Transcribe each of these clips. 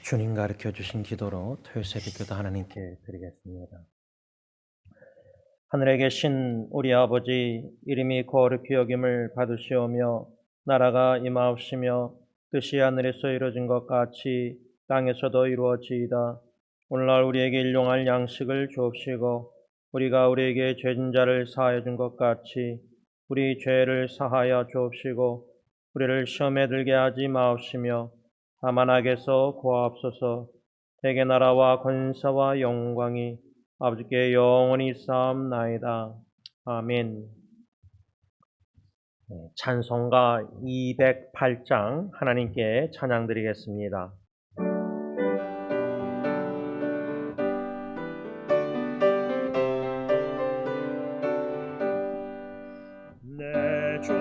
주님 가르쳐 주신 기도로 토요새벽 기도 하나님께 드리겠습니다. 하늘에 계신 우리 아버지, 이름이 거룩히 여김을 받으시오며 나라가 임하옵시며 뜻이 하늘에서 이루어진 것 같이 땅에서도 이루어지이다. 오늘날 우리에게 일용할 양식을 주옵시고 우리가 우리에게 죄진 자를 사하여 준 것 같이 우리 죄를 사하여 주옵시고 우리를 시험에 들게 하지 마옵시며 다만 악에서 구하옵소서. 대개 나라와 권세와 영광이 아버지께 영원히 쌓옵나이다. 아멘. 찬송가 208장 하나님께 찬양드리겠습니다. 내 주의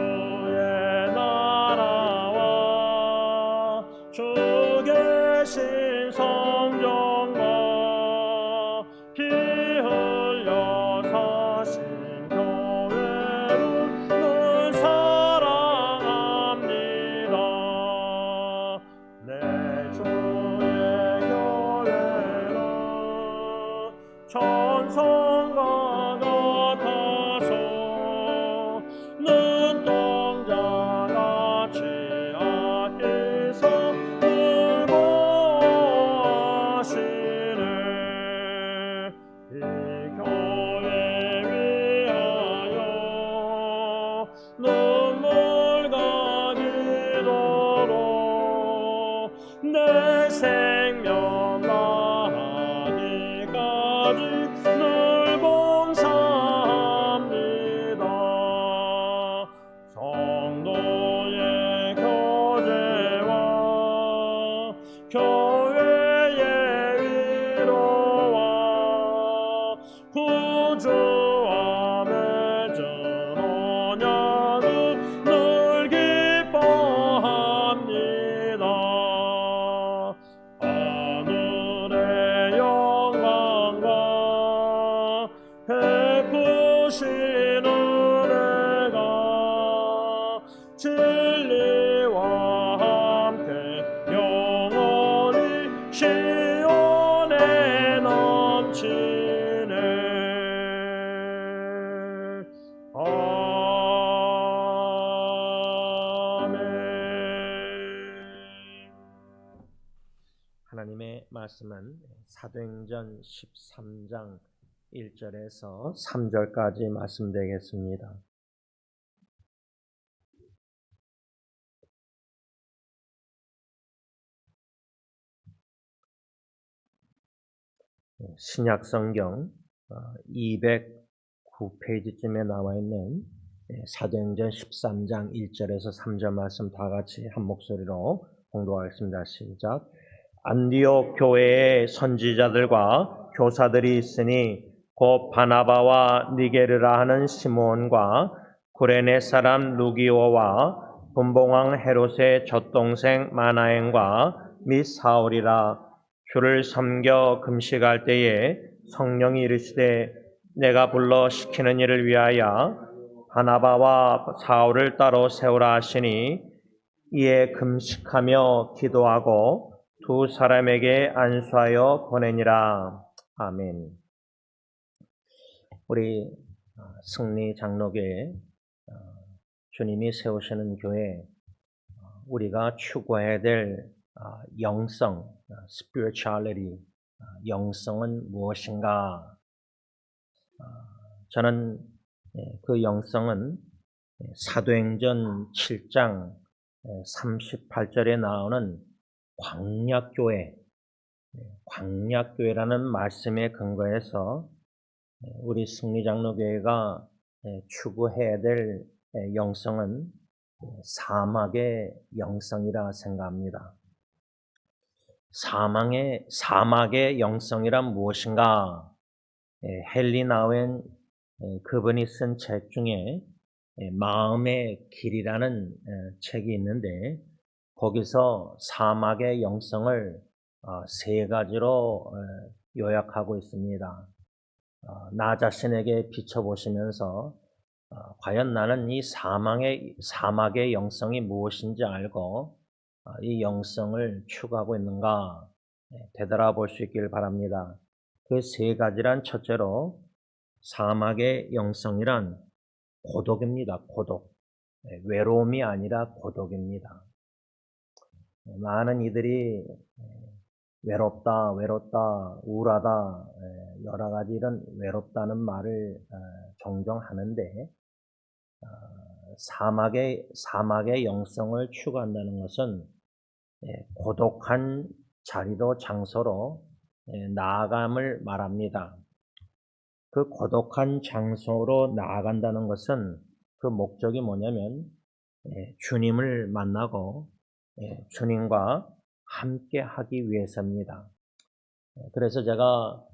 나라와 주 계신 성전과 피 흘려 사신 교회를 늘 사랑합니다. 내 주의 교회는 천성과 같아서 눈동자같이 앞에서 늘 보시네. 이 교회 위하여 눈물과 기도로 내 생명 다하기까지 늘 봉사합니다. 성도의 교제와 교회의 위로와 구주와 맺은 언약을 늘 기뻐합니다. 하늘의 영광과 베푸신 은혜가 진리와 함께 영원히 시온에 넘치네. 아멘. 하나님의 말씀은 사도행전 13장 1절에서 3절까지 말씀드리겠습니다. 신약성경 209페이지쯤에 나와 있는 사도행전 13장 1절에서 3절 말씀 다 같이 한 목소리로 공독하겠습니다. 시작. 안디옥 교회에 선지자들과 교사들이 있으니 곧 바나바와 니게르라 하는 시몬과 구레네 사람 루기오와 분봉왕 헤롯의 젖동생 마나엔과 및 사울이라. 주를 섬겨 금식할 때에 성령이 이르시되 내가 불러 시키는 일을 위하여 바나바와 사울을 따로 세우라 하시니 이에 금식하며 기도하고 두 사람에게 안수하여 보내니라. 아멘. 우리 승리 장로교회 주님이 세우시는 교회, 우리가 추구해야 될 영성, spirituality, 영성은 무엇인가? 저는 그 영성은 사도행전 7장 38절에 나오는 광약교회라는 말씀에 근거해서 우리 승리장로교회가 추구해야 될 영성은 사막의 영성이라 생각합니다. 사막의 영성이란 무엇인가? 헨리 나우엔 그분이 쓴 책 중에 마음의 길이라는 책이 있는데 거기서 사막의 영성을 세 가지로 요약하고 있습니다. 나 자신에게 비춰보시면서 과연 나는 이 사막의 영성이 무엇인지 알고 이 영성을 추구하고 있는가? 되돌아볼 수 있길 바랍니다. 그 세 가지란 첫째로 사막의 영성이란 고독입니다. 고독. 외로움이 아니라 고독입니다. 많은 이들이 외롭다, 우울하다, 여러 가지 이런 외롭다는 말을 종종 하는데 사막의 영성을 추구한다는 것은 고독한 자리로 장소로 나아감을 말합니다. 그 고독한 장소로 나아간다는 것은 그 목적이 뭐냐면 주님을 만나고 주님과 함께 하기 위해서입니다. 그래서 제가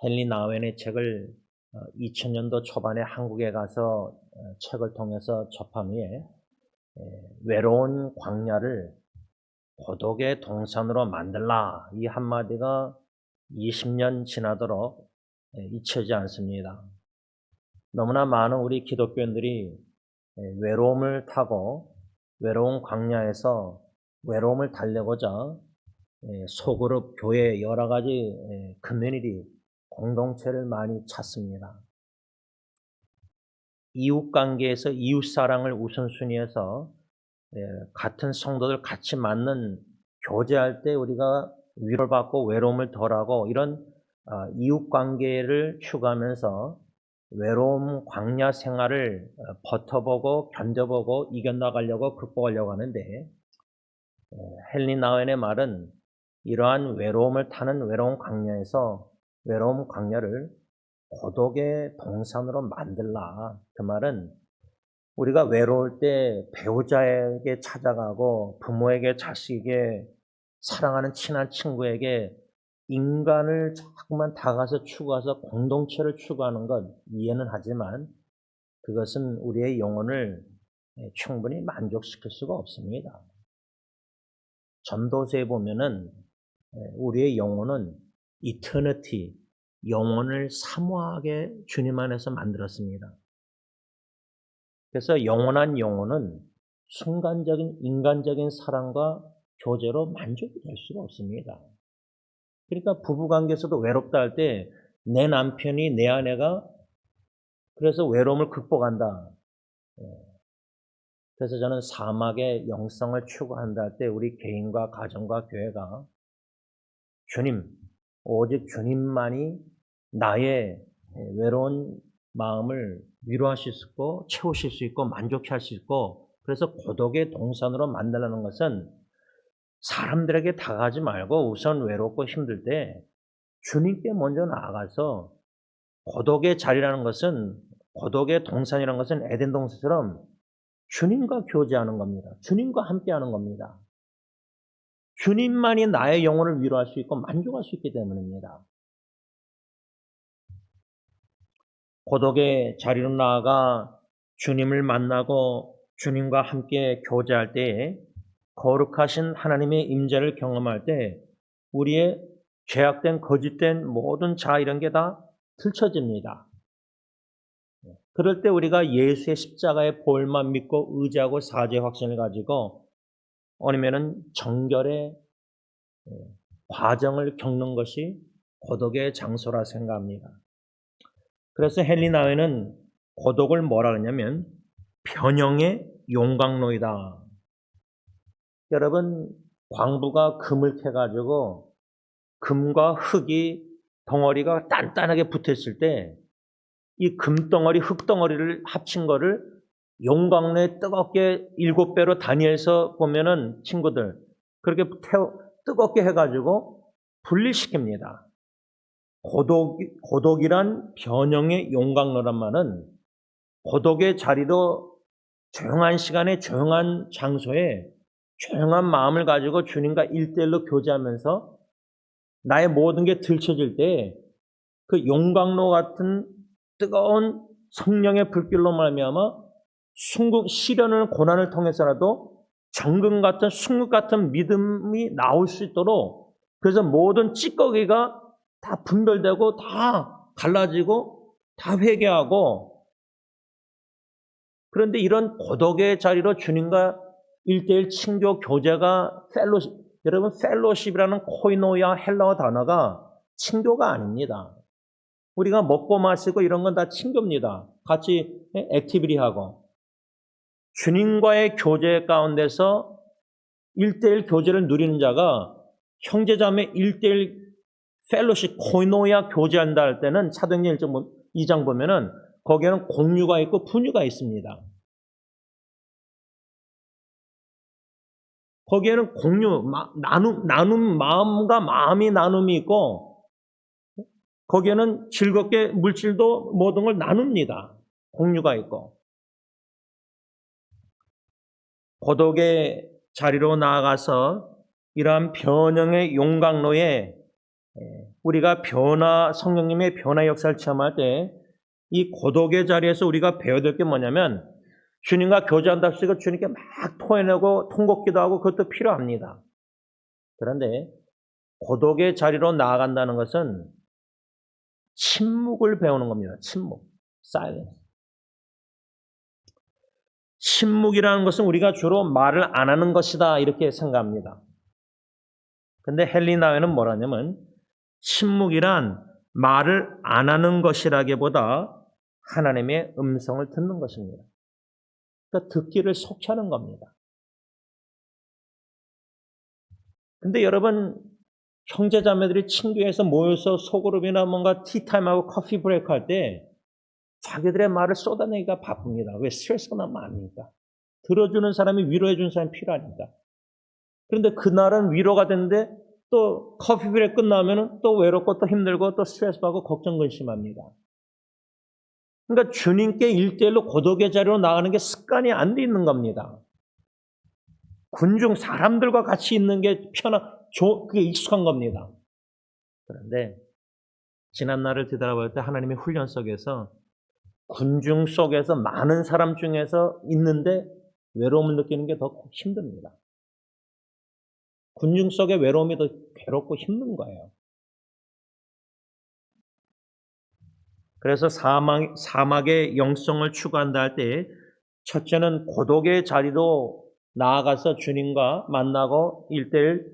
헨리 나우엔의 책을 2000년도 초반에 한국에 가서 책을 통해서 접한 후에 외로운 광야를 고독의 동산으로 만들라, 이 한마디가 20년 지나도록 잊혀지지 않습니다. 너무나 많은 우리 기독교인들이 외로움을 타고 외로운 광야에서 외로움을 달래고자 소그룹, 교회, 여러 가지 커뮤니티, 공동체를 많이 찾습니다. 이웃관계에서 이웃사랑을 우선순위해서 같은 성도들 같이 맞는 교제할 때 우리가 위로를 받고 외로움을 덜하고 이런 이웃관계를 추구하면서 외로움 광야 생활을 버텨보고 견뎌보고 이겨나가려고 극복하려고 하는데 헨리 나우엔의 말은 이러한 외로움을 타는 외로운 광야에서 외로움 광야를 고독의 동산으로 만들라. 그 말은 우리가 외로울 때 배우자에게 찾아가고 부모에게, 자식에게, 사랑하는 친한 친구에게 인간을 자꾸만 다가가서 추구해서 공동체를 추구하는 것 이해는 하지만 그것은 우리의 영혼을 충분히 만족시킬 수가 없습니다. 전도서에 보면은 우리의 영혼은 이터니티, 영혼을 사모하게 주님 안에서 만들었습니다. 그래서 영원한 영혼은 순간적인 인간적인 사랑과 교제로 만족이 될 수가 없습니다. 그러니까 부부관계에서도 외롭다 할 때 내 남편이, 내 아내가 그래서 외로움을 극복한다. 그래서 저는 사막의 영성을 추구한다 할 때 우리 개인과 가정과 교회가 주님, 오직 주님만이 나의 외로운 마음을 위로하실 수 있고 채우실 수 있고 만족해 할 수 있고, 그래서 고독의 동산으로 만들라는 것은 사람들에게 다가가지 말고 우선 외롭고 힘들 때 주님께 먼저 나아가서 고독의 자리라는 것은, 고독의 동산이라는 것은 에덴 동산처럼 주님과 교제하는 겁니다. 주님과 함께하는 겁니다. 주님만이 나의 영혼을 위로할 수 있고 만족할 수 있기 때문입니다. 고독의 자리로 나아가 주님을 만나고 주님과 함께 교제할 때에 거룩하신 하나님의 임재를 경험할 때 우리의 죄악된 거짓된 모든 자아 이런 게 다 들춰집니다. 그럴 때 우리가 예수의 십자가의 보혈만 믿고 의지하고 사죄의 확신을 가지고 아니면은 정결의 과정을 겪는 것이 고독의 장소라 생각합니다. 그래서 헨리 나우엔은 고독을 뭐라 그러냐면 변형의 용광로이다. 여러분, 광부가 금을 캐가지고 금과 흙이 덩어리가 단단하게 붙어있을 때 이 금덩어리, 흙덩어리를 합친 거를 용광로에 뜨겁게 7배로 다니엘서 보면은 친구들 그렇게 뜨겁게 해가지고 분리시킵니다. 고독이란 변형의 용광로란 말은 고독의 자리도 조용한 시간에 조용한 장소에 조용한 마음을 가지고 주님과 1:1로 교제하면서 나의 모든 게 들춰질 때 그 용광로 같은 뜨거운 성령의 불길로 말미암아 시련을 고난을 통해서라도 정금 같은 순금 같은 믿음이 나올 수 있도록, 그래서 모든 찌꺼기가 다 분별되고 다 갈라지고 다 회개하고, 그런데 이런 고독의 자리로 주님과 1:1 친교 교제가 여러분, 펠로십이라는 코이노야 헬라어 단어가 친교가 아닙니다. 우리가 먹고 마시고 이런 건 다 친교입니다. 같이 액티비티하고. 주님과의 교제 가운데서 1대1 교제를 누리는 자가 형제자매 1대1 펠로십, 코이노야 교제한다 할 때는 사도행전 2장 보면은 거기에는 공유가 있고 분유가 있습니다. 거기에는 공유, 나눔, 마음과 마음이 나눔이 있고 거기에는 즐겁게 물질도 모든 걸 나눕니다. 공유가 있고. 고독의 자리로 나아가서 이러한 변형의 용광로에 우리가 성령님의 변화 역사를 체험할 때 이 고독의 자리에서 우리가 배워야 될 게 뭐냐면 주님과 교제한답시고 주님께 막 토해내고 통곡기도 하고 그것도 필요합니다. 그런데 고독의 자리로 나아간다는 것은 침묵을 배우는 겁니다. 침묵, silence. 침묵이라는 것은 우리가 주로 말을 안 하는 것이다 이렇게 생각합니다. 근데 헬리나에는 뭐라냐면 침묵이란 말을 안 하는 것이라기보다 하나님의 음성을 듣는 것입니다. 그러니까 듣기를 속히하는 겁니다. 근데 여러분, 형제자매들이 친교해서 모여서 소그룹이나 뭔가 티타임하고 커피 브레이크 할 때 자기들의 말을 쏟아내기가 바쁩니다. 왜? 스트레스가 너무 많으니까. 들어주는 사람이 위로해주는 사람이 필요하니까. 그런데 그날은 위로가 됐는데 또 커피 브레이크 끝나면 또 외롭고 또 힘들고 또 스트레스 받고 걱정 근심합니다. 그러니까 주님께 1대1로 고독의 자리로 나가는 게 습관이 안 돼 있는 겁니다. 군중 사람들과 같이 있는 게 그게 익숙한 겁니다. 그런데 지난날을 뒤돌아볼 때 하나님의 훈련 속에서 군중 속에서 많은 사람 중에서 있는데 외로움을 느끼는 게 더 힘듭니다. 군중 속의 외로움이 더 괴롭고 힘든 거예요. 그래서 사막의 영성을 추구한다 할 때 첫째는 고독의 자리로 나아가서 주님과 만나고 1대1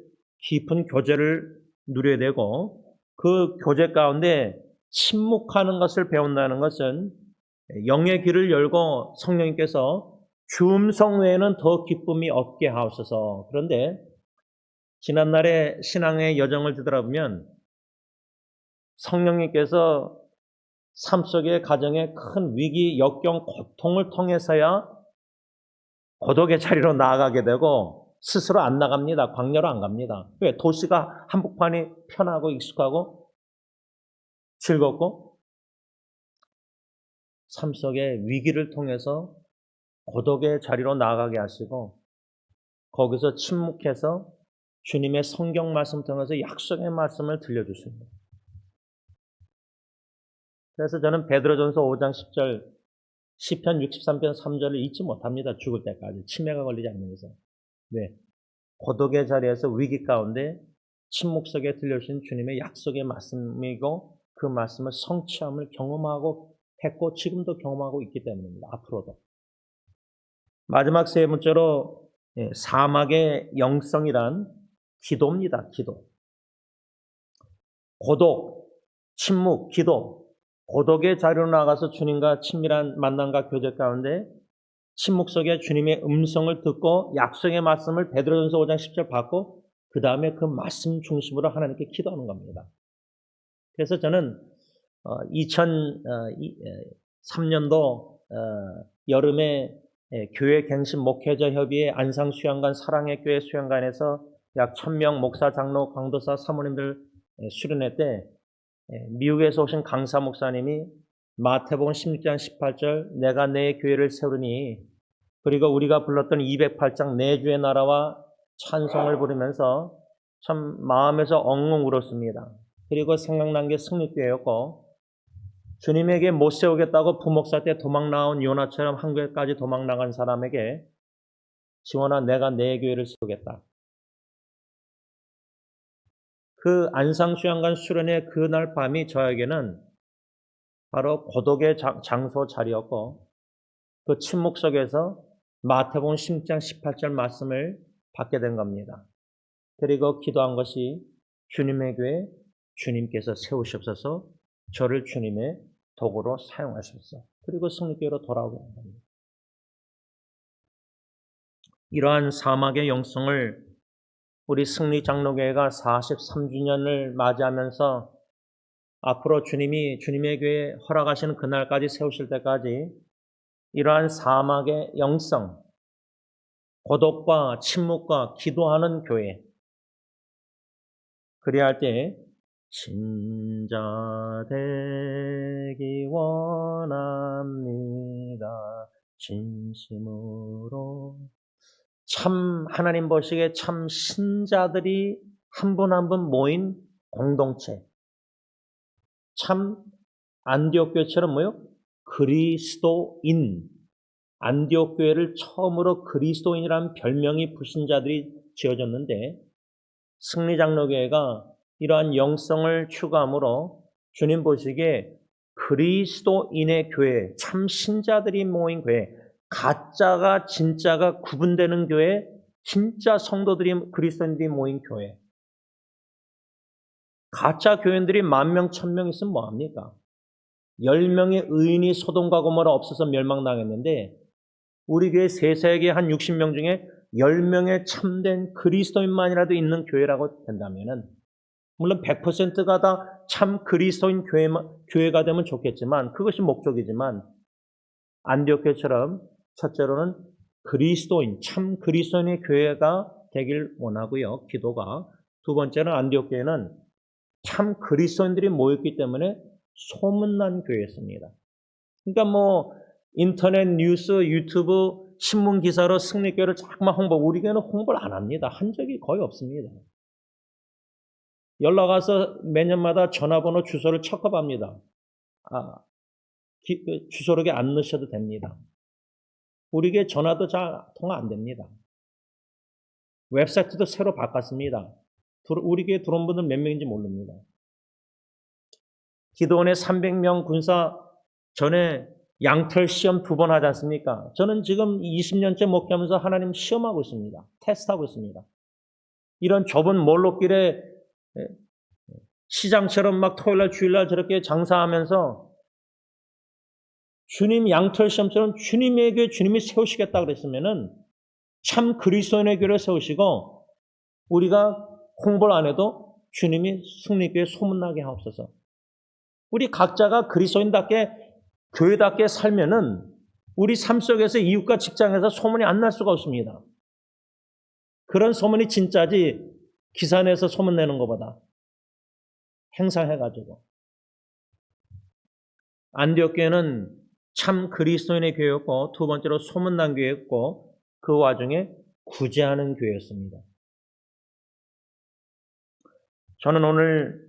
깊은 교제를 누려야 되고 그 교제 가운데 침묵하는 것을 배운다는 것은 영의 귀를 열고 성령님께서 주 음성 외에는 더 기쁨이 없게 하옵소서. 그런데 지난날의 신앙의 여정을 뒤돌아보면 성령님께서 삶 속의 가정의 큰 위기, 역경, 고통을 통해서야 고독의 자리로 나아가게 되고 스스로 안 나갑니다. 광야로 안 갑니다. 왜? 도시가 한복판이 편하고 익숙하고 즐겁고 삶 속의 위기를 통해서 고독의 자리로 나아가게 하시고 거기서 침묵해서 주님의 성경 말씀 통해서 약속의 말씀을 들려주십니다. 그래서 저는 베드로전서 5장 10절, 시편 63편 3절을 잊지 못합니다. 죽을 때까지. 치매가 걸리지 않는 이상. 네. 고독의 자리에서 위기 가운데 침묵 속에 들려주신 주님의 약속의 말씀이고 그 말씀을 성취함을 경험하고 했고 지금도 경험하고 있기 때문입니다. 앞으로도. 마지막 세 번째로 사막의 영성이란 기도입니다. 기도. 고독, 침묵, 기도. 고독의 자리로 나가서 주님과 친밀한 만남과 교제 가운데 침묵 속에 주님의 음성을 듣고 약속의 말씀을 베드로전서 5장 10절 받고 그 다음에 그 말씀 중심으로 하나님께 기도하는 겁니다. 그래서 저는 2003년도 여름에 교회 갱신 목회자 협의회 안상 수양관 사랑의 교회 수양관에서 약 1000명 목사, 장로, 강도사, 사모님들 수련회 때 미국에서 오신 강사 목사님이 마태복음 16장 18절 내가 내 교회를 세우리니 그리고 우리가 불렀던 208장 내 주의 나라와 찬송을 부르면서 참 마음에서 엉엉 울었습니다. 그리고 생각난 게 승리교회였고 주님에게 못 세우겠다고 부목사 때 도망 나온 요나처럼 한국에까지 도망 나간 사람에게 지원아 내가 내 교회를 세우겠다. 그 안상수양관 수련회 그날 밤이 저에게는 바로 고독의 장소 자리였고 그 침묵 속에서 마태복음 16장 18절 말씀을 받게 된 겁니다. 그리고 기도한 것이 주님의 교회 주님께서 세우시옵소서 저를 주님의 도구로 사용하셔서 그리고 승리교회로 돌아오게 한 겁니다. 이러한 사막의 영성을 우리 승리장로교회가 43주년을 맞이하면서 앞으로 주님이 주님의 교회에 허락하시는 그날까지 세우실 때까지 이러한 사막의 영성, 고독과 침묵과 기도하는 교회, 그래야 할 때 진자 되기 원합니다. 진심으로 참 하나님 보시기에 참 신자들이 한 분 한 분 모인 공동체, 참 안디옥 교회처럼 뭐요? 그리스도인, 안디옥 교회를 처음으로 그리스도인이라는 별명이 불신자들이 지어졌는데 승리장로교회가 이러한 영성을 추구함으로 주님 보시기에 그리스도인의 교회, 참 신자들이 모인 교회, 가짜가 진짜가 구분되는 교회, 진짜 성도들이 그리스도인들이 모인 교회. 가짜 교인들이 10,000명, 1,000명 있으면 뭐합니까? 10명의 의인이 소돔과 고모라 없어서 멸망당했는데 우리 교회 세세계 한 60명 중에 10명의 참된 그리스도인만이라도 있는 교회라고 된다면은 물론 100%가 다 참 그리스도인 교회가 되면 좋겠지만 그것이 목적이지만 안디옥 교회처럼 첫째로는 그리스도인, 참 그리스도인의 교회가 되길 원하고요. 기도가. 두 번째는 안디옥 교회는 참 그리스도인들이 모였기 때문에 소문난 교회였습니다. 그러니까 뭐 인터넷 뉴스, 유튜브, 신문 기사로 승리교회를 자꾸만 우리 교회는 홍보를 안 합니다. 한 적이 거의 없습니다. 연락 와서 매년마다 전화번호 주소를 척업합니다. 주소록에 안 넣으셔도 됩니다. 우리 교회 전화도 잘 통화 안 됩니다. 웹사이트도 새로 바꿨습니다. 우리 교회 들어온 분들 몇 명인지 모릅니다. 기도원의 300명 군사 전에 양털 시험 2번 하지 않습니까? 저는 지금 20년째 목회하면서 하나님 시험하고 있습니다. 테스트하고 있습니다. 이런 좁은 몰로길에 시장처럼 막 토요일날 주일날 저렇게 장사하면서 주님 양털 시험처럼 주님의 교회 주님이 세우시겠다 그랬으면은 참 그리스도인의 교회를 세우시고 우리가 홍보를 안 해도 주님이 승리교회 소문나게 하옵소서. 우리 각자가 그리스도인답게 교회답게 살면은 우리 삶 속에서 이웃과 직장에서 소문이 안 날 수가 없습니다. 그런 소문이 진짜지 기사 내서 소문 내는 것보다 행사해가지고. 안디옥 교회는 참 그리스도인의 교회였고 두 번째로 소문난 교회였고 그 와중에 구제하는 교회였습니다. 저는 오늘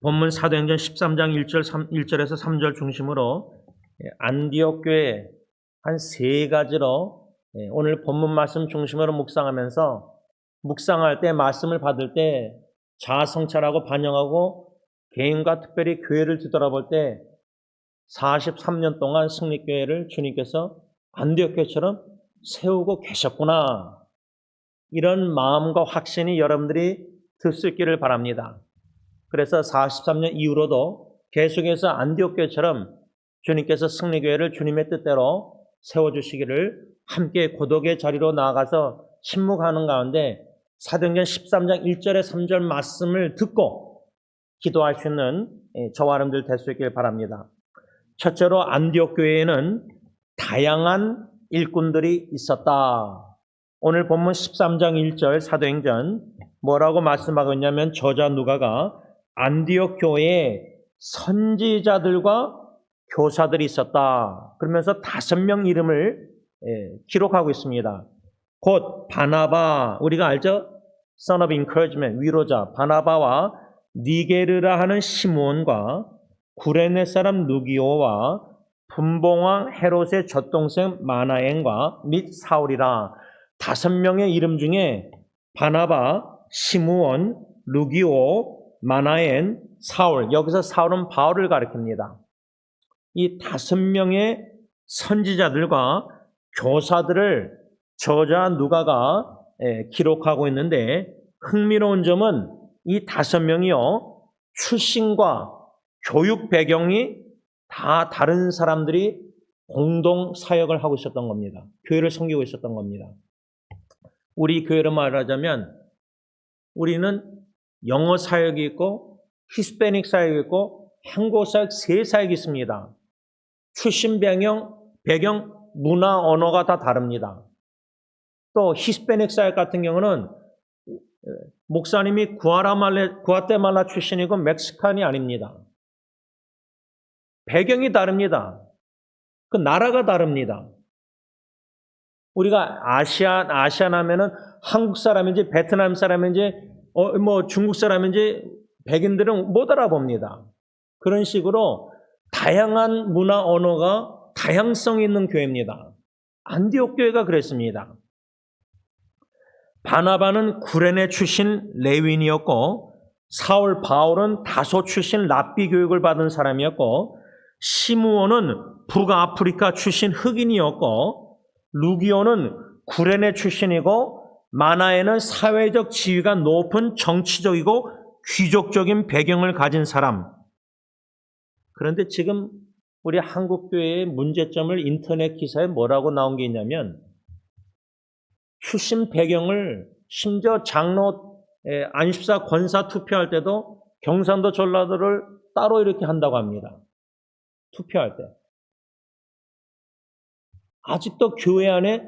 본문 사도행전 13장 1절에서 3절 중심으로 안디옥 교회 한 3가지로 오늘 본문 말씀 중심으로 묵상하면서 묵상할 때 말씀을 받을 때 자아성찰하고 반영하고 개인과 특별히 교회를 뒤돌아볼 때 43년 동안 승리교회를 주님께서 안디옥 교회처럼 세우고 계셨구나. 이런 마음과 확신이 여러분들이 들 수 있기를 바랍니다. 그래서 43년 이후로도 계속해서 안디옥 교회처럼 주님께서 승리교회를 주님의 뜻대로 세워주시기를 함께 고독의 자리로 나아가서 침묵하는 가운데 사도행전 13장 1절에 3절 말씀을 듣고 기도할 수 있는 저와 여러분들 될 수 있기를 바랍니다. 첫째로 안디옥 교회에는 다양한 일꾼들이 있었다. 오늘 본문 13장 1절 사도행전 뭐라고 말씀하고 있냐면 저자 누가가 안디옥 교회에 선지자들과 교사들이 있었다. 그러면서 5명 이름을 기록하고 있습니다. 곧 바나바, 우리가 알죠? Son of Encouragement, 위로자 바나바와 니게르라 하는 시므온과 구레네 사람 누기오와 분봉왕 헤롯의 젖동생 마나엔과 및 사울이라. 5명의 이름 중에 바나바, 시므온, 누기오, 마나엔, 사울. 여기서 사울은 바울을 가리킵니다. 이 5명의 선지자들과 교사들을 저자 누가가 기록하고 있는데 흥미로운 점은 이 5명이요, 출신과 교육 배경이 다 다른 사람들이 공동 사역을 하고 있었던 겁니다. 교회를 섬기고 있었던 겁니다. 우리 교회로 말하자면 우리는 영어 사역이 있고 히스패닉 사역이 있고 한국 사역 3사역이 있습니다. 출신 배경, 문화, 언어가 다 다릅니다. 또 히스패닉 사역 같은 경우는 목사님이 구아테말라 출신이고 멕시칸이 아닙니다. 배경이 다릅니다. 그 나라가 다릅니다. 우리가 아시안 하면은 한국 사람인지 베트남 사람인지 중국 사람인지 백인들은 못 알아봅니다. 그런 식으로 다양한 문화 언어가 다양성이 있는 교회입니다. 안디옥 교회가 그랬습니다. 바나바는 구레네 출신 레윈이었고 사울 바울은 다소 출신 랍비 교육을 받은 사람이었고 시므온은 북아프리카 출신 흑인이었고 루기오는 구레네 출신이고 마나에는 사회적 지위가 높은 정치적이고 귀족적인 배경을 가진 사람. 그런데 지금 우리 한국교회의 문제점을 인터넷 기사에 뭐라고 나온 게 있냐면 출신 배경을 심지어 장로 안십사 권사 투표할 때도 경상도 전라도를 따로 이렇게 한다고 합니다. 투표할 때. 아직도 교회 안에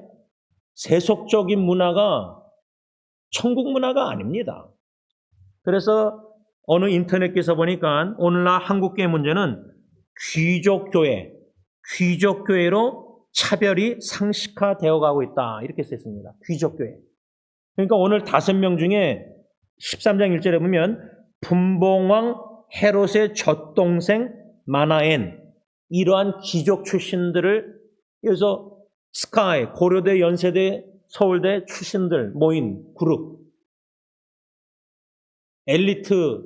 세속적인 문화가 천국 문화가 아닙니다. 그래서 어느 인터넷 기사 보니까 오늘날 한국교회 문제는 귀족교회로 차별이 상식화되어 가고 있다. 이렇게 썼습니다. 귀족교회. 그러니까 오늘 5명 중에 13장 1절에 보면 분봉왕 헤롯의 젖동생 마나엔 이러한 귀족 출신들을 그래서 스카이, 고려대, 연세대, 서울대 출신들 모인 그룹 엘리트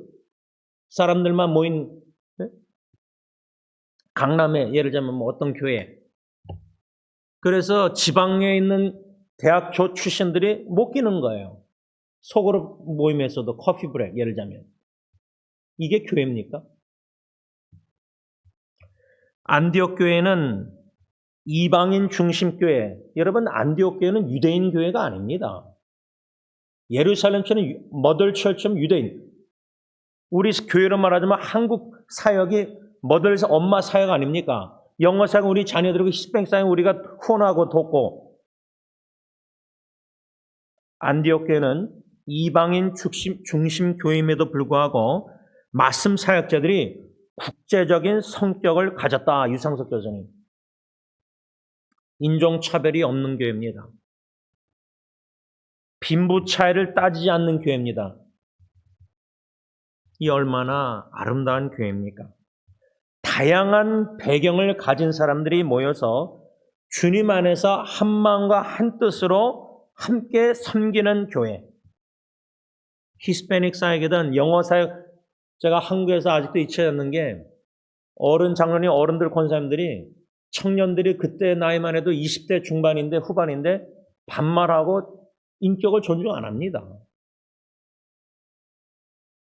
사람들만 모인 강남에 예를 들면 어떤 교회 그래서 지방에 있는 대학 출신들이 못 끼는 거예요. 소그룹 모임에서도 커피 브레이크 예를 들면 이게 교회입니까? 안디옥 교회는 이방인 중심 교회. 여러분 안디옥 교회는 유대인 교회가 아닙니다. 예루살렘처럼 머덜처럼 유대인. 우리 교회로 말하자면 한국 사역이 머덜에서 엄마 사역 아닙니까? 영어 사역 우리 자녀들에게 히스패닉 사역 우리가 후원하고 돕고. 안디옥 교회는 이방인 중심 교회임에도 불구하고 말씀 사역자들이 국제적인 성격을 가졌다. 유상석 교수님. 인종차별이 없는 교회입니다. 빈부 차이를 따지지 않는 교회입니다. 이 얼마나 아름다운 교회입니까? 다양한 배경을 가진 사람들이 모여서 주님 안에서 한 마음과 한 뜻으로 함께 섬기는 교회. 히스패닉 사역이든 영어 사역, 제가 한국에서 아직도 잊혀지 않는 게 어른들 권사님들이 청년들이 그때 나이만 해도 20대 중반인데 후반인데 반말하고 인격을 존중 안 합니다.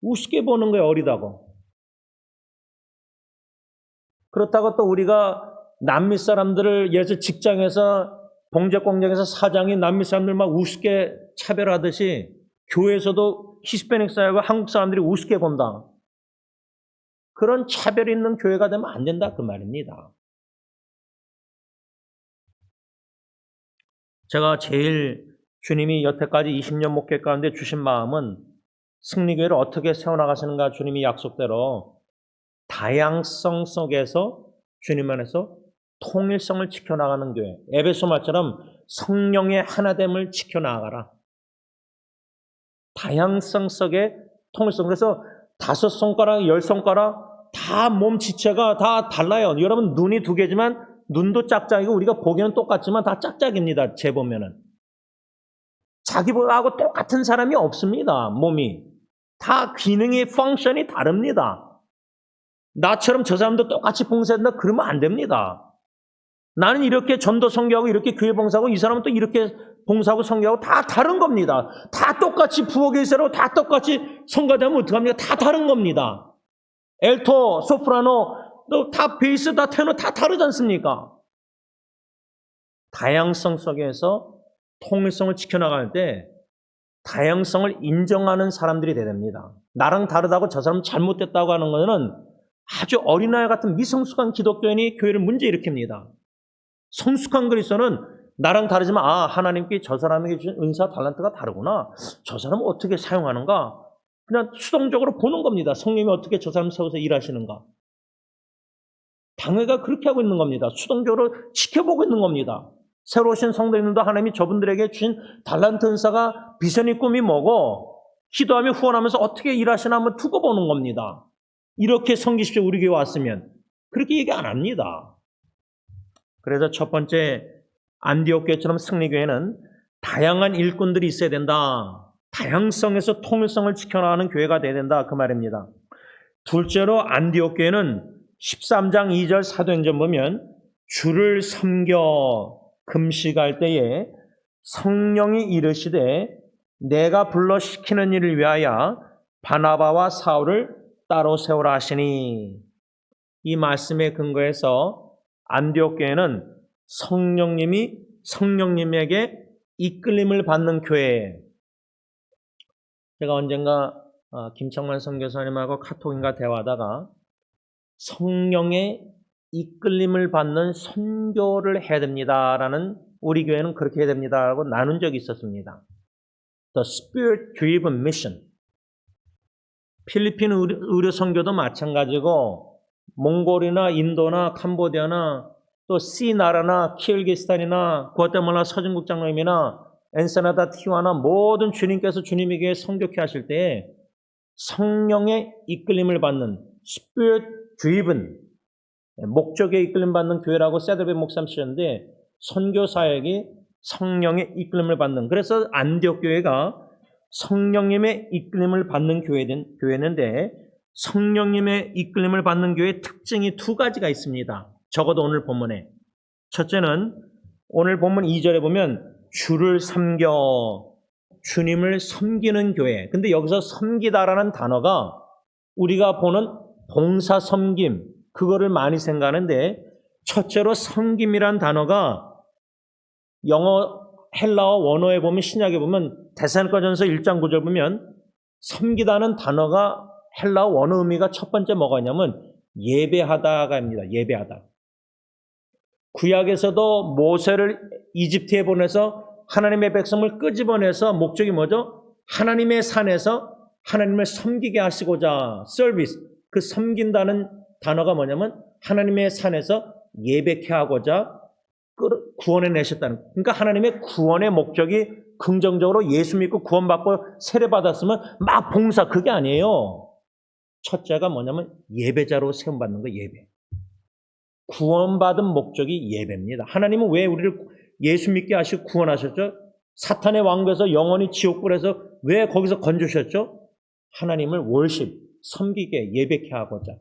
우습게 보는 거예요, 어리다고. 그렇다고 또 우리가 남미 사람들을 예를 들어 직장에서 봉제 공장에서 사장이 남미 사람들 막 우습게 차별하듯이 교회에서도 히스패닉 사회가 한국 사람들이 우습게 본다. 그런 차별 있는 교회가 되면 안 된다 그 말입니다. 제가 제일 주님이 여태까지 20년 목회 가운데 주신 마음은 승리교회를 어떻게 세워나가시는가 주님이 약속대로 다양성 속에서 주님 안에서 통일성을 지켜나가는 교회. 에베소 말처럼 성령의 하나됨을 지켜나가라. 다양성 속에 통일성. 그래서 5손가락, 10손가락 다 몸 지체가 다 달라요. 여러분 눈이 2개지만 눈도 짝짝이고 우리가 보기에는 똑같지만 다 짝짝입니다. 재보면은. 자기하고 똑같은 사람이 없습니다. 몸이. 다 기능의 펑션이 다릅니다. 나처럼 저 사람도 똑같이 봉사한다 그러면 안 됩니다. 나는 이렇게 전도 선교하고 이렇게 교회 봉사하고 이 사람은 또 이렇게 봉사하고 성교하고 다 다른 겁니다. 다 똑같이 부엌에서라고 다 똑같이 성가대하면 어떡합니까? 다 다른 겁니다. 엘토, 소프라노, 또 다 베이스, 다 테너 다 다르지 않습니까? 다양성 속에서 통일성을 지켜나갈 때 다양성을 인정하는 사람들이 돼야 됩니다. 나랑 다르다고 저 사람 잘못됐다고 하는 것은 아주 어린아이 같은 미성숙한 기독교인이 교회를 문제 일으킵니다. 성숙한 그리스도는 나랑 다르지만 하나님께 저 사람에게 주신 은사 달란트가 다르구나. 저 사람은 어떻게 사용하는가? 그냥 수동적으로 보는 겁니다. 성령이 어떻게 저 사람 세워서 일하시는가? 당회가 그렇게 하고 있는 겁니다. 수동적으로 지켜보고 있는 겁니다. 새로 오신 성도님들도 하나님이 저분들에게 주신 달란트 은사가 비전이 꿈이 뭐고 기도하며 후원하면서 어떻게 일하시나 한번 두고 보는 겁니다. 이렇게 섬기십시오. 우리 교회 왔으면. 그렇게 얘기 안 합니다. 그래서 첫 번째 안디옥 교회처럼 승리교회는 다양한 일꾼들이 있어야 된다. 다양성에서 통일성을 지켜나가는 교회가 돼야 된다. 그 말입니다. 둘째로 안디옥 교회는 13장 2절 사도행전 보면 주를 섬겨 금식할 때에 성령이 이르시되 내가 불러 시키는 일을 위하여 바나바와 사울을 따로 세우라 하시니, 이 말씀에 근거해서 안디옥 교회는 성령님에게 이끌림을 받는 교회. 제가 언젠가 김청만 선교사님하고 카톡인가 대화하다가 성령의 이끌림을 받는 선교를 해야 됩니다라는, 우리 교회는 그렇게 해야 됩니다라고 나눈 적이 있었습니다. The Spirit-driven Mission. 필리핀 의료 선교도 마찬가지고 몽골이나 인도나 캄보디아나 또 C나라나 키르기스탄이나 구아테말라 서진국장로님이나 엔세나다 티와나 모든 주님께서 주님에게 선교케 하실 때 성령의 이끌림을 받는 Spirit-driven, 목적에 이끌림 받는 교회라고 세드베 목사님 쓰셨는데, 선교 사역이 성령의 이끌림을 받는, 그래서 안디옥 교회가 성령님의 이끌림을 받는 교회인데, 성령님의 이끌림을 받는 교회의 특징이 두 가지가 있습니다. 적어도 오늘 본문에. 첫째는 오늘 본문 2절에 보면 주를 섬겨, 주님을 섬기는 교회. 근데 여기서 섬기다라는 단어가 우리가 보는 봉사 섬김, 그거를 많이 생각하는데, 첫째로 섬김이란 단어가 영어 헬라어 원어에 보면, 신약에 보면 데살로니가전서 1장 9절 보면 섬기다는 단어가 헬라어 원어 의미가 첫 번째 뭐가 있냐면 예배하다가입니다. 예배하다. 구약에서도 모세를 이집트에 보내서 하나님의 백성을 끄집어내서 목적이 뭐죠? 하나님의 산에서 하나님을 섬기게 하시고자, 서비스, 그 섬긴다는 단어가 뭐냐면 하나님의 산에서 예배케 하고자 구원해내셨다는, 그러니까 하나님의 구원의 목적이 긍정적으로 예수 믿고 구원받고 세례받았으면 막 봉사, 그게 아니에요. 첫째가 뭐냐면 예배자로 세움받는 거, 예배. 구원받은 목적이 예배입니다. 하나님은 왜 우리를 예수 믿게 하시고 구원하셨죠? 사탄의 왕국에서 영원히 지옥불에서 왜 거기서 건져주셨죠? 하나님을 월십, 섬기게, 예배케 하고자.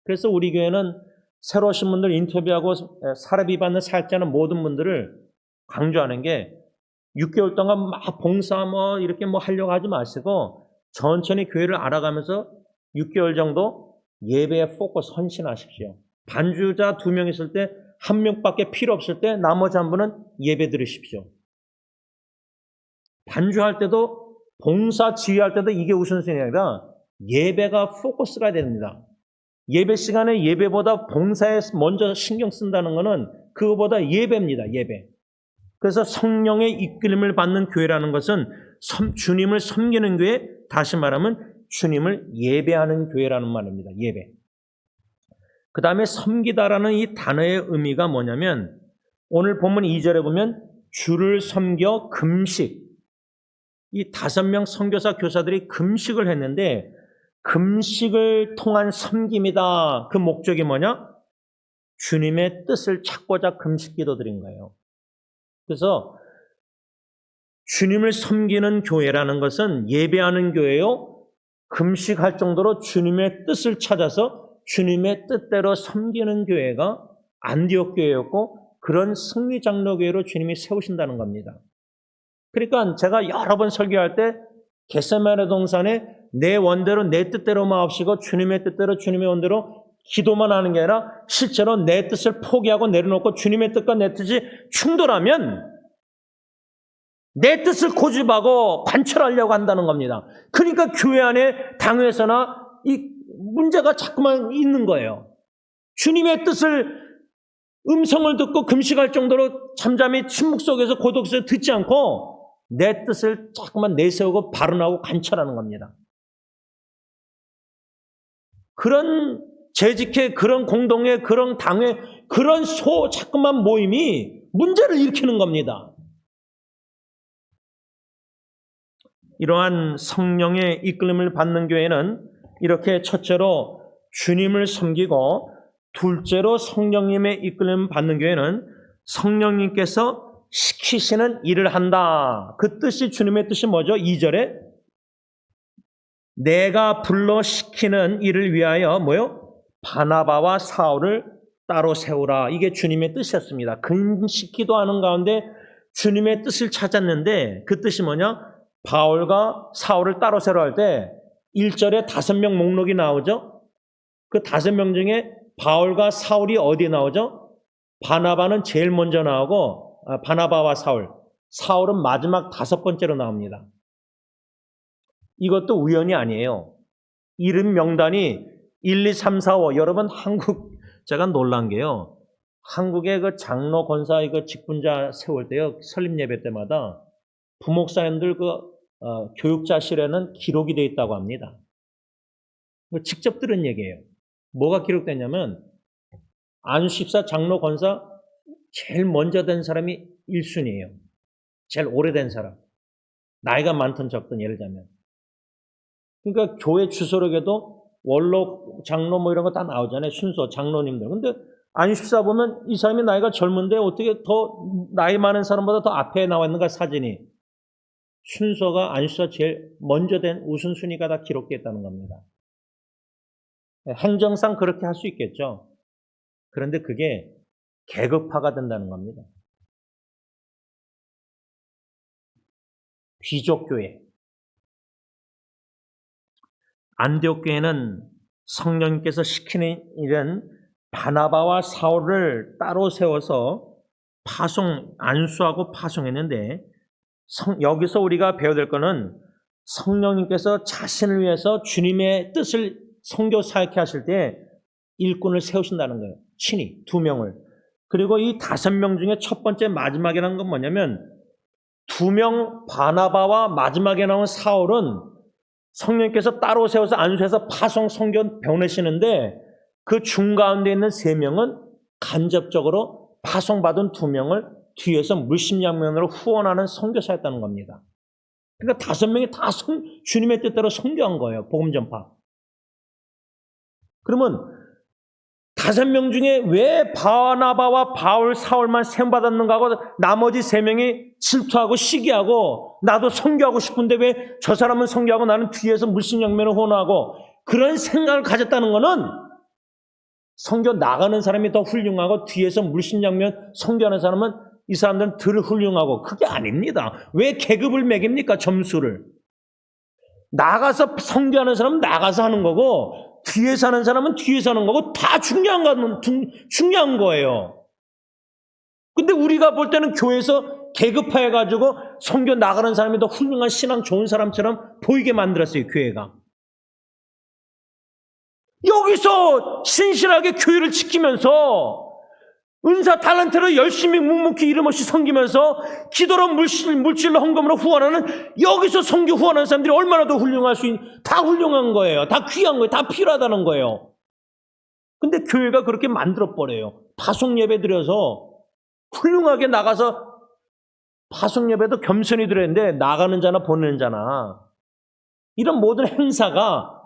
그래서 우리 교회는 새로 오신 분들 인터뷰하고 사례비 받는 사역자는 모든 분들을 강조하는 게 6개월 동안 막 봉사 이렇게 하려고 하지 마시고 천천히 교회를 알아가면서 6개월 정도 예배에 포커스 헌신하십시오. 반주자 2명 있을 때 1명밖에 필요 없을 때 나머지 한 분은 예배 드리십시오. 반주할 때도 봉사 지휘할 때도 이게 우선순위가 아니라 예배가 포커스가 됩니다. 예배 시간에 예배보다 봉사에 먼저 신경 쓴다는 것은 그거보다 예배입니다. 예배. 그래서 성령의 이끌림을 받는 교회라는 것은 주님을 섬기는 교회, 다시 말하면 주님을 예배하는 교회라는 말입니다. 예배. 그 다음에 섬기다라는 이 단어의 의미가 뭐냐면 오늘 본문 2절에 보면 주를 섬겨 금식. 이 5명 선교사 교사들이 금식을 했는데 금식을 통한 섬김이다. 그 목적이 뭐냐? 주님의 뜻을 찾고자 금식 기도 드린 거예요. 그래서 주님을 섬기는 교회라는 것은 예배하는 교회요, 금식할 정도로 주님의 뜻을 찾아서 주님의 뜻대로 섬기는 교회가 안디옥 교회였고, 그런 승리 장로교회로 주님이 세우신다는 겁니다. 그러니까 제가 여러 번 설교할 때 겟세마네 동산에 내 원대로 내 뜻대로 마옵시고 주님의 뜻대로 주님의 원대로 기도만 하는 게 아니라 실제로 내 뜻을 포기하고 내려놓고 주님의 뜻과 내 뜻이 충돌하면 내 뜻을 고집하고 관철하려고 한다는 겁니다. 그러니까 교회 안에 당회에서나 이 문제가 자꾸만 있는 거예요. 주님의 뜻을 음성을 듣고 금식할 정도로 잠잠히 침묵 속에서 고독 속에서 듣지 않고 내 뜻을 자꾸만 내세우고 발언하고 관철하는 겁니다. 그런 재직회, 그런 공동회, 그런 당회, 그런 자꾸만 모임이 문제를 일으키는 겁니다. 이러한 성령의 이끌림을 받는 교회는 이렇게 첫째로 주님을 섬기고 둘째로 성령님의 이끌림을 받는 교회는 성령님께서 시키시는 일을 한다. 그 뜻이 주님의 뜻이 뭐죠? 2절에 내가 불러 시키는 일을 위하여 뭐요? 바나바와 사울을 따로 세우라. 이게 주님의 뜻이었습니다. 근식 기도하는 가운데 주님의 뜻을 찾았는데 그 뜻이 뭐냐? 바울과 사울을 따로 세우라 할 때 1절에 5명 목록이 나오죠. 그 5명 중에 바울과 사울이 어디에 나오죠? 바나바는 제일 먼저 나오고 바나바와 사울은 마지막 5번째로 나옵니다. 이것도 우연이 아니에요. 이름 명단이 1, 2, 3, 4, 5. 여러분 제가 놀란 게요. 한국의 그 장로 권사 직분자 세울 때요. 설립 예배 때마다 부목사님들 교육자실에는 기록이 되어 있다고 합니다. 직접 들은 얘기예요. 뭐가 기록됐냐면 안수집사 장로 권사 제일 먼저 된 사람이 1순위예요. 제일 오래된 사람. 나이가 많든 적든 예를 들면. 그러니까 교회 주소록에도 원로, 장로 이런 거 다 나오잖아요. 순서, 장로님들. 근데 안수집사 보면 이 사람이 나이가 젊은데 어떻게 더 나이 많은 사람보다 더 앞에 나와 있는가 사진이. 순서가 안수집사 제일 먼저 된 우선순위가 다 기록되어 있다는 겁니다. 행정상 그렇게 할 수 있겠죠. 그런데 그게 계급화가 된다는 겁니다. 귀족교회. 안디옥교회는 성령님께서 시키는 일은 바나바와 사울을 따로 세워서 안수하고 파송했는데 여기서 우리가 배워야 될 것은 성령님께서 자신을 위해서 주님의 뜻을 선교 사역해 하실 때 일꾼을 세우신다는 거예요. 친히 2명을. 그리고 이 5명 중에 첫 번째 마지막이라는 건 뭐냐면 2명 바나바와 마지막에 나온 사울은 성령님께서 따로 세워서 안수해서 파송 선교 보내시는데 그 중가운데 있는 3명은 간접적으로 파송받은 2명을 뒤에서 물심양면으로 후원하는 선교사였다는 겁니다. 그러니까 5명이 다 주님의 뜻대로 선교한 거예요. 복음 전파. 그러면 5명 중에 왜 바나바와 바울, 사울만 세움받았는가 하고 나머지 3명이 질투하고 시기하고 나도 선교하고 싶은데 왜 저 사람은 선교하고 나는 뒤에서 물심양면을 후원하고 그런 생각을 가졌다는 것은 선교 나가는 사람이 더 훌륭하고 뒤에서 물심양면 선교하는 사람은 이 사람들은 덜 훌륭하고 그게 아닙니다. 왜 계급을 매깁니까? 점수를. 나가서 선교하는 사람은 나가서 하는 거고 뒤에서 하는 사람은 뒤에서 하는 거고 다 중요한 거예요. 근데 우리가 볼 때는 교회에서 계급화해가지고 선교 나가는 사람이 더 훌륭한 신앙 좋은 사람처럼 보이게 만들었어요. 교회가. 여기서 신실하게 교회를 지키면서 은사 탈란트로 열심히 묵묵히 이름 없이 섬기면서 기도로 물질로 헌금으로 후원하는 여기서 선교 후원하는 사람들이 얼마나 더 훌륭할 수 다 훌륭한 거예요. 다 귀한 거예요. 다 필요하다는 거예요. 근데 교회가 그렇게 만들어버려요. 파송 예배 드려서 훌륭하게 나가서 파송 예배도 겸손히 드렸는데 나가는 자나 보내는 자나 이런 모든 행사가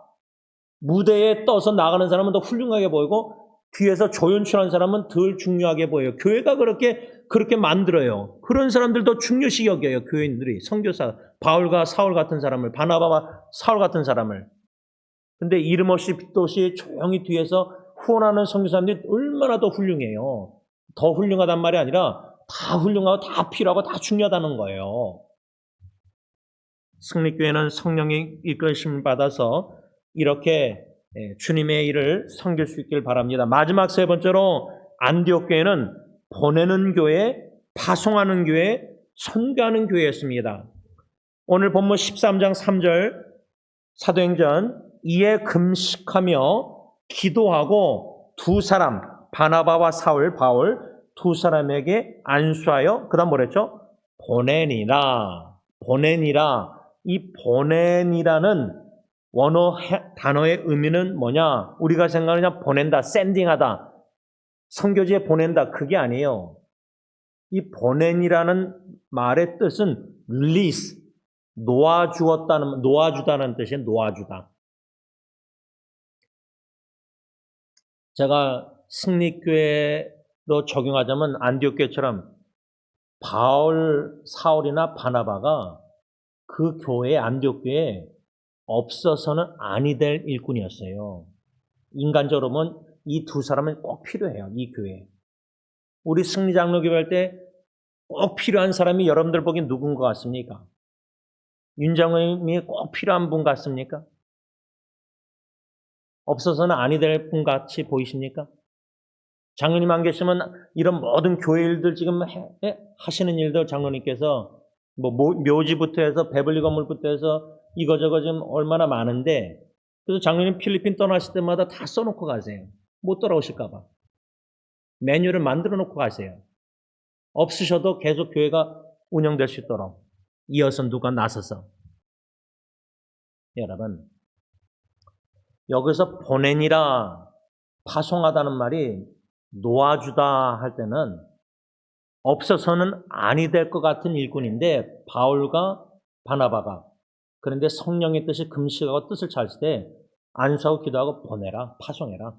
무대에 떠서 나가는 사람은 더 훌륭하게 보이고 뒤에서 조연출한 사람은 덜 중요하게 보여요. 교회가 그렇게 만들어요. 그런 사람들도 중요시 여겨요. 교인들이 선교사 바울과 사울 같은 사람을 바나바와 사울 같은 사람을. 근데 이름 없이 빛도 없이 조용히 뒤에서 후원하는 선교사님들이 얼마나 더 훌륭해요. 더 훌륭하단 말이 아니라 다 훌륭하고 다 필요하고 다 중요하다는 거예요. 승리교회는 성령의 이끌심을 받아서 이렇게 주님의 일을 섬길 수 있길 바랍니다. 마지막 세 번째로 안디옥 교회는 보내는 교회, 파송하는 교회, 선교하는 교회였습니다. 오늘 본문 13장 3절 사도행전 이에 금식하며 기도하고 두 사람 바나바와 사울, 바울 두 사람에게 안수하여 그다음 뭐랬죠? 보내니라. 이 보내니라는 원어 단어의 의미는 뭐냐? 우리가 생각하는 보낸다, 샌딩하다, 선교지에 보낸다 그게 아니에요. 이 보내니라는 말의 뜻은 release, 놓아주다는 뜻이에요. 놓아주다. 제가 승리교회로 적용하자면 안디옥교회처럼 바울, 사울이나 바나바가 그 교회, 안디옥교회에 없어서는 아니 될 일꾼이었어요. 인간적으로 보면 이 두 사람은 꼭 필요해요. 이 교회에. 우리 승리장로교회 할 때 꼭 필요한 사람이 여러분들 보기엔 누군 것 같습니까? 윤장로님이 꼭 필요한 분 같습니까? 없어서는 아니 될 분 같이 보이십니까? 장로님 안 계시면 이런 모든 교회 일들 지금 하시는 일들 장로님께서 묘지부터 해서 베블리 건물부터 해서 이거저거 지금 얼마나 많은데 그래서 장로님 필리핀 떠나실 때마다 다 써놓고 가세요. 못 돌아오실까 봐. 메뉴를 만들어 놓고 가세요. 없으셔도 계속 교회가 운영될 수 있도록 이어서 누가 나서서. 여러분, 여기서 보내니라 파송하다는 말이 놓아주다 할 때는 없어서는 아니 될 것 같은 일꾼인데 바울과 바나바가 그런데 성령의 뜻이 금식하고 뜻을 찾을 때 안수하고 기도하고 보내라, 파송해라.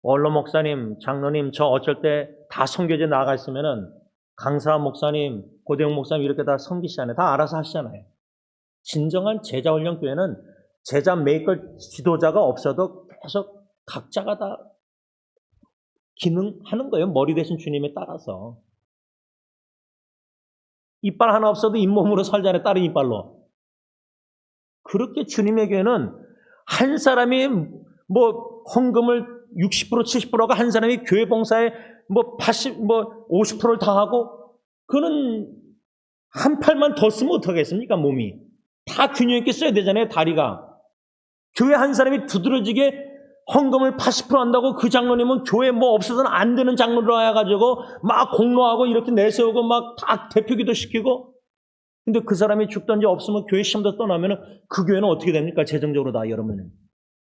원로 목사님, 장로님 저 어쩔 때 다 선교제 나가 있으면은 강사 목사님, 고대영 목사님 이렇게 다 섬기시잖아요. 다 알아서 하시잖아요. 진정한 제자 훈련 교회는 제자 메이커 지도자가 없어도 계속 각자가 다 기능하는 거예요. 머리 대신 주님에 따라서. 이빨 하나 없어도 잇몸으로 살잖아요. 다른 이빨로. 그렇게 주님의 교회는 한 사람이 헌금을 60% 70%가 한 사람이 교회 봉사에 50%를 다 하고 그는 한 팔만 더 쓰면 어떡하겠습니까? 몸이. 다 균형 있게 써야 되잖아요. 다리가. 교회 한 사람이 두드러지게 헌금을 80% 한다고 그 장로님은 교회 없어서는 안 되는 장로로 와가지고 막 공로하고 이렇게 내세우고 막 다 대표기도 시키고 근데 그 사람이 죽든지 없으면 교회 시험도 떠나면은 그 교회는 어떻게 됩니까? 재정적으로 다 여러분은.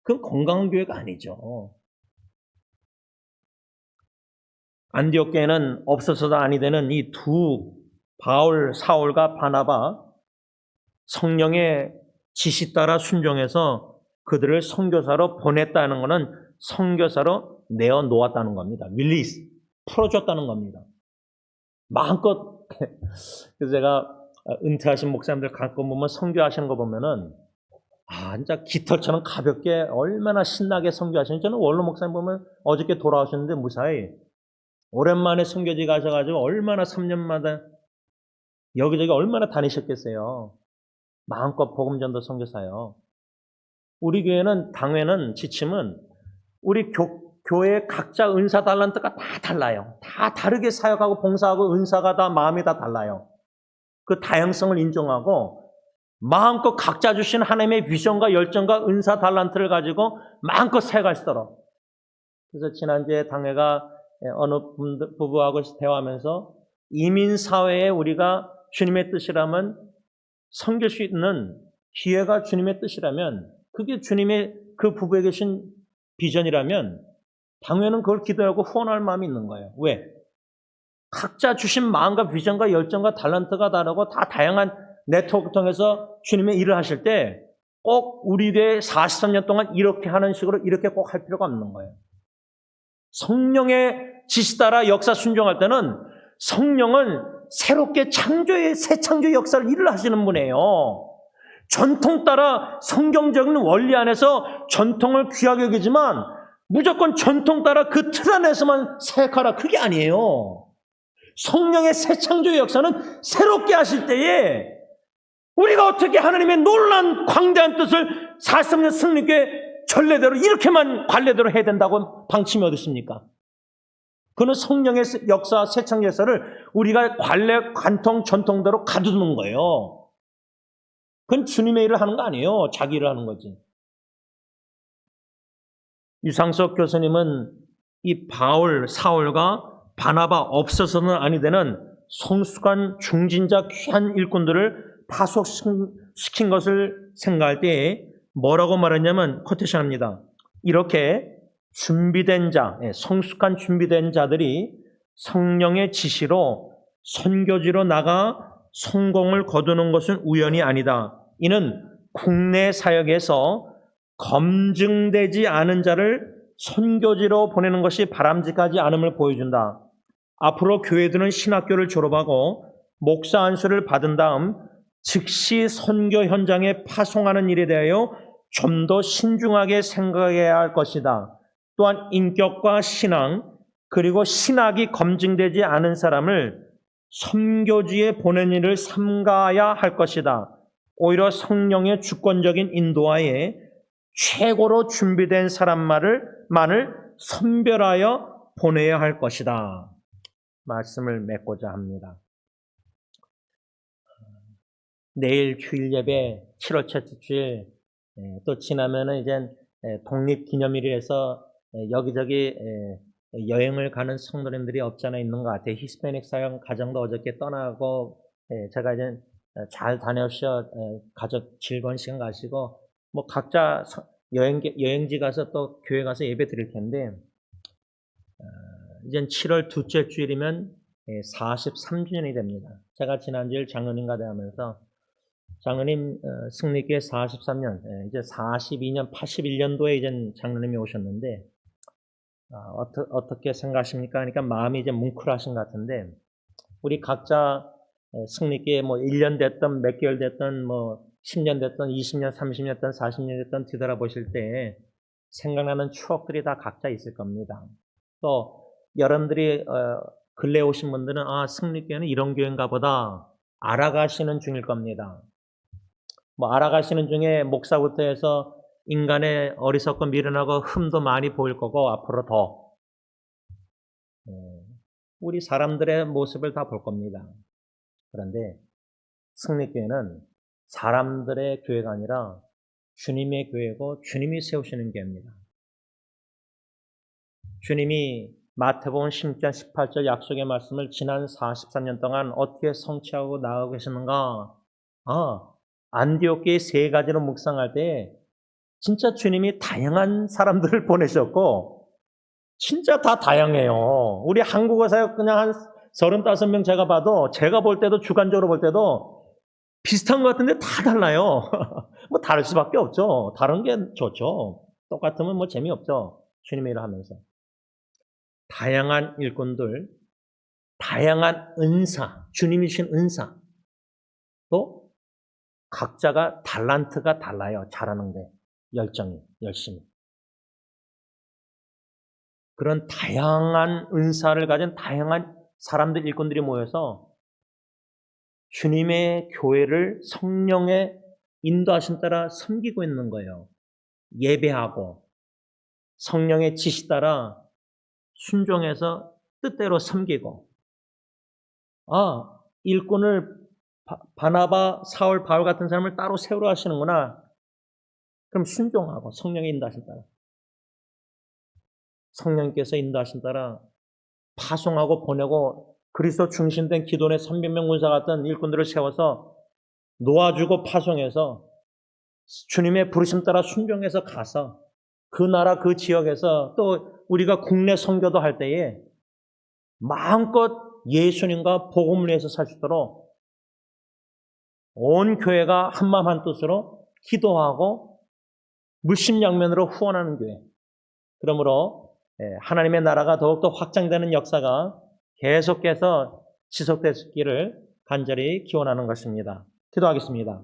그건 건강한 교회가 아니죠. 안디옥 교회는 없어서도 아니 되는 이 두 바울, 사울과 바나바 성령의 지시 따라 순종해서 그들을 선교사로 보냈다는 것은 선교사로 내어 놓았다는 겁니다. 릴리스, 풀어줬다는 겁니다. 마음껏 그래서 제가 은퇴하신 목사님들 가끔 보면 선교하시는 거 보면은 진짜 깃털처럼 가볍게 얼마나 신나게 선교하시는지 저는 원로 목사님 보면 어저께 돌아오셨는데 무사히 오랜만에 선교지 가셔가지고 얼마나 3년마다 여기저기 얼마나 다니셨겠어요. 마음껏 복음전도 선교사요. 우리 교회는 당회는 지침은 우리 교회 각자 은사 달란트가 다 달라요. 다 다르게 사역하고 봉사하고 은사가 다 마음이 다 달라요. 그 다양성을 인정하고 마음껏 각자 주신 하나님의 비전과 열정과 은사 달란트를 가지고 마음껏 사역할 수 있도록. 그래서 지난주에 당회가 어느 부부하고 대화하면서 이민사회에 우리가 주님의 뜻이라면 섬길 수 있는 기회가 주님의 뜻이라면 그게 주님의 그 부부에 계신 비전이라면 당연히 그걸 기도하고 후원할 마음이 있는 거예요. 왜? 각자 주신 마음과 비전과 열정과 탤런트가 다르고 다 다양한 네트워크 통해서 주님의 일을 하실 때 꼭 우리 교회 43년 동안 이렇게 하는 식으로 이렇게 꼭 할 필요가 없는 거예요. 성령의 지시 따라 역사 순종할 때는 성령은 새롭게 새 창조 역사를 일을 하시는 분이에요. 전통 따라 성경적인 원리 안에서 전통을 귀하게 여기지만 무조건 전통 따라 그 틀 안에서만 사역하라 그게 아니에요. 성령의 새 창조의 역사는 새롭게 하실 때에 우리가 어떻게 하나님의 놀라운 광대한 뜻을 43년 승리교회 전례대로 이렇게만 관례대로 해야 된다고 방침이 어디 있습니까? 그는 성령의 역사, 세창 역사를 우리가 관례, 관통, 전통대로 가두는 거예요. 그건 주님의 일을 하는 거 아니에요. 자기 일을 하는 거지. 유상석 교수님은 이 바울, 사울과 바나바 없어서는 아니 되는 성숙한 중진자 귀한 일꾼들을 파송시킨 것을 생각할 때 뭐라고 말했냐면 코테이션합니다. 이렇게 준비된 자, 성숙한 준비된 자들이 성령의 지시로 선교지로 나가 성공을 거두는 것은 우연이 아니다. 이는 국내 사역에서 검증되지 않은 자를 선교지로 보내는 것이 바람직하지 않음을 보여준다. 앞으로 교회들은 신학교를 졸업하고 목사 안수를 받은 다음 즉시 선교 현장에 파송하는 일에 대하여 좀 더 신중하게 생각해야 할 것이다. 또한 인격과 신앙 그리고 신학이 검증되지 않은 사람을 선교지에 보낸 일을 삼가야 할 것이다. 오히려 성령의 주권적인 인도하에 최고로 준비된 사람만을 선별하여 보내야 할 것이다. 말씀을 맺고자 합니다. 내일 주일 예배 7월 첫째 주일 또 지나면은 이제 독립기념일이라서 여기저기 여행을 가는 성도님들이 없잖아 있는 것 같아요. 히스패닉 사역 가정도 어저께 떠나고 제가 이제 잘 다녀오셔 가족 즐거운 시간 가시고 뭐 각자 여행지 가서 또 교회 가서 예배 드릴 텐데 이제 7월 둘째 주일이면 43주년이 됩니다. 제가 지난주일 장로님과 대하면서 장로님 승리교회 43년 이제 42년 81년도에 이제 장로님이 오셨는데 어떻게 생각하십니까? 그러니까 마음이 이제 뭉클하신 것 같은데 우리 각자 승리교회 뭐 1년 됐든 몇 개월 됐든 뭐 10년 됐든 20년 30년 됐든 40년 됐든 뒤돌아보실 때 생각나는 추억들이 다 각자 있을 겁니다. 또 여러분들이 근래 오신 분들은 승리교회는 이런 교회인가 보다 알아가시는 중일 겁니다. 뭐 알아가시는 중에 목사부터 해서 인간의 어리석고 미련하고 흠도 많이 보일 거고 앞으로 더 우리 사람들의 모습을 다 볼 겁니다. 그런데 승리교회는 사람들의 교회가 아니라 주님의 교회고 주님이 세우시는 교회입니다. 주님이 마태복음 10장 18절 약속의 말씀을 지난 43년 동안 어떻게 성취하고 나아가고 계시는가? 안디옥교회 세 가지로 묵상할 때 진짜 주님이 다양한 사람들을 보내셨고 진짜 다 다양해요. 우리 한국어 사역 그냥 한 35명 제가 봐도 제가 볼 때도 주관적으로 볼 때도 비슷한 것 같은데 다 달라요. 뭐 다를 수밖에 없죠. 다른 게 좋죠. 똑같으면 뭐 재미없죠. 주님의 일을 하면서. 다양한 일꾼들, 다양한 은사, 주님이 주신 은사, 또 각자가 달란트가 달라요. 잘하는 게, 열정이, 열심히. 그런 다양한 은사를 가진 다양한 사람들, 일꾼들이 모여서 주님의 교회를 성령의 인도하심 따라 섬기고 있는 거예요. 예배하고 성령의 지시 따라 순종해서 뜻대로 섬기고 일꾼을 바나바, 사울, 바울 같은 사람을 따로 세우려 하시는구나. 그럼 순종하고 성령의 인도하심 따라 성령께서 인도하신 따라 파송하고 보내고 그리스도 중심된 기도원의 300명 군사 같은 일꾼들을 세워서 놓아주고 파송해서 주님의 부르심 따라 순종해서 가서 그 나라 그 지역에서 또 우리가 국내 선교도 할 때에 마음껏 예수님과 복음을 위해서 살 수 있도록 온 교회가 한마음 한뜻으로 기도하고 물심양면으로 후원하는 교회. 그러므로 하나님의 나라가 더욱더 확장되는 역사가 계속해서 지속되기를 간절히 기원하는 것입니다. 기도하겠습니다.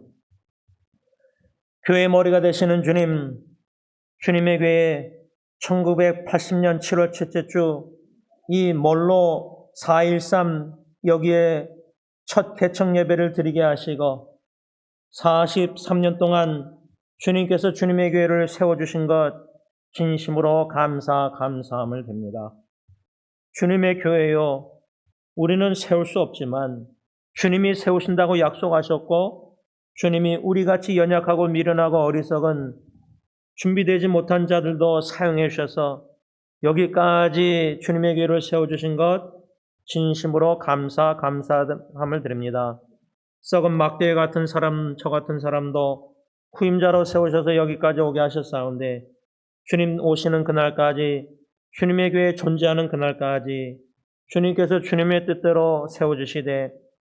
교회의 머리가 되시는 주님, 주님의 교회 1980년 7월 첫째 주 이 몰로 4.13 여기에 첫 개청 예배를 드리게 하시고 43년 동안 주님께서 주님의 교회를 세워주신 것 진심으로 감사함을 드립니다. 주님의 교회요, 우리는 세울 수 없지만 주님이 세우신다고 약속하셨고, 주님이 우리같이 연약하고 미련하고 어리석은 준비되지 못한 자들도 사용해 주셔서 여기까지 주님의 교회를 세워주신 것 진심으로 감사함을 드립니다. 썩은 막대 같은 사람, 저 같은 사람도 후임자로 세우셔서 여기까지 오게 하셨사온데, 주님 오시는 그날까지, 주님의 교회에 존재하는 그날까지 주님께서 주님의 뜻대로 세워주시되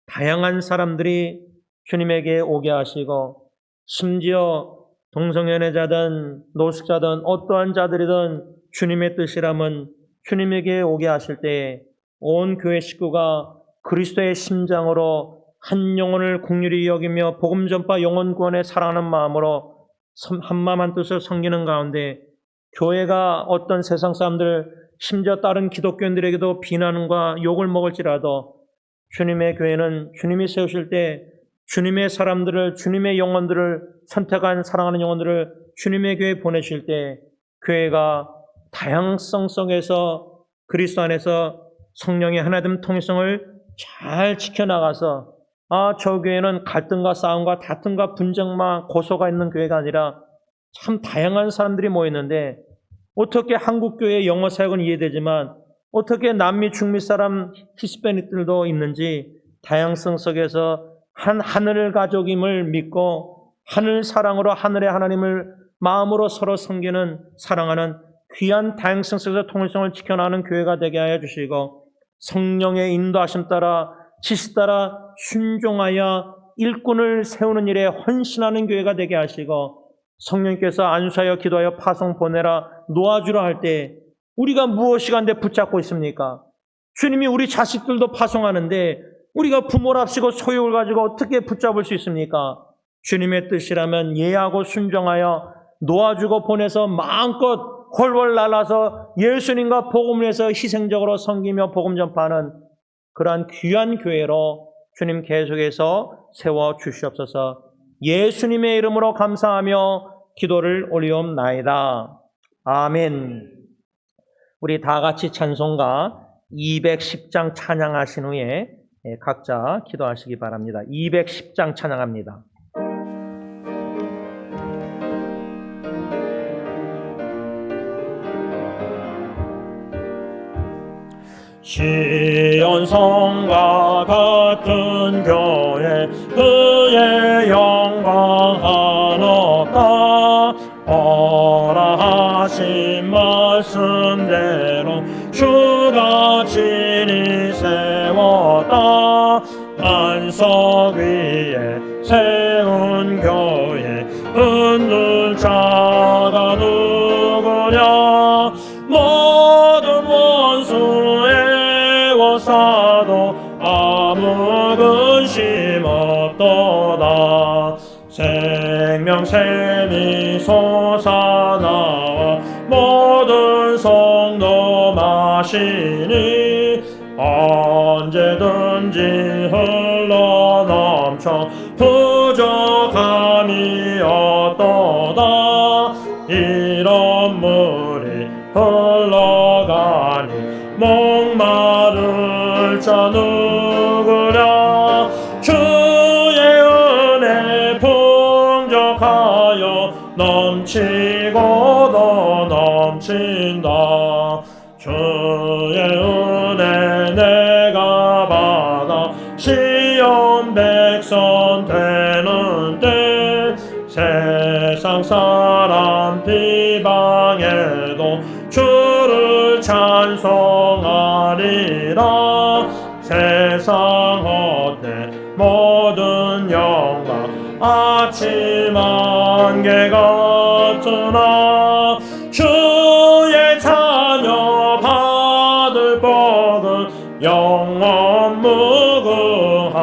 다양한 사람들이 주님에게 오게 하시고, 심지어 동성연애자든 노숙자든 어떠한 자들이든 주님의 뜻이라면 주님에게 오게 하실 때에 온 교회 식구가 그리스도의 심장으로 한 영혼을 긍휼히 여기며 복음 전파 영혼 구원에 사랑하는 마음으로 한 마음 한 뜻을 섬기는 가운데, 교회가 어떤 세상 사람들, 심지어 다른 기독교인들에게도 비난과 욕을 먹을지라도 주님의 교회는 주님이 세우실 때 주님의 사람들을, 주님의 영혼들을 선택한 사랑하는 영혼들을 주님의 교회에 보내실 때 교회가 다양성 속에서 그리스도 안에서 성령의 하나됨 통일성을 잘 지켜나가서, 저 교회는 갈등과 싸움과 다툼과 분쟁만 고소가 있는 교회가 아니라 참 다양한 사람들이 모였는데, 어떻게 한국교회의 영어 사역은 이해되지만 어떻게 남미 중미 사람 히스패닉들도 있는지, 다양성 속에서 한 하늘 가족임을 믿고 하늘 사랑으로 하늘의 하나님을 마음으로 서로 섬기는, 사랑하는 귀한 다양성 속에서 통일성을 지켜나가는 교회가 되게 하여 주시고, 성령의 인도하심 따라 지시 따라 순종하여 일꾼을 세우는 일에 헌신하는 교회가 되게 하시고, 성령께서 안수하여 기도하여 파송 보내라 놓아주라 할 때 우리가 무엇이간데 붙잡고 있습니까? 주님이 우리 자식들도 파송하는데 우리가 부모랍시고 소욕을 가지고 어떻게 붙잡을 수 있습니까? 주님의 뜻이라면 예하고 순종하여 놓아주고 보내서 마음껏 훨훨 날아서 예수님과 복음을 위해서 희생적으로 섬기며 복음 전파하는 그러한 귀한 교회로 주님 계속해서 세워주시옵소서. 예수님의 이름으로 감사하며 기도를 올리옵나이다. 아멘. 우리 다 같이 찬송가 210장 찬양하신 후에 각자 기도하시기 바랍니다. 210장 찬양합니다. 시온성과 같은 교회 그의 영광 한없다. 오라 하신 말씀대로 주가 친히 세웠다. 반석 위에 세운 교회 흔들 자가 누구냐. 모든 원수의 워사도 아무 근심 없도다. 생명샘이 솟아나와 모든 성도 마시니 언제든지 흘러넘쳐 부족함이 없도다. 이런 물이 흘러가니 목마를 자 누구랴. 주의 은혜 풍족하여 넘치고 더 넘친다. 주의 은혜 내가 받아 시온 백성 되는 때 세상 사람 비방해도 주를 찬송하리라. 세상 헛되 모든 영광 아침 안개 같으나 주의 자녀 받을 복은 영원 무궁하도다.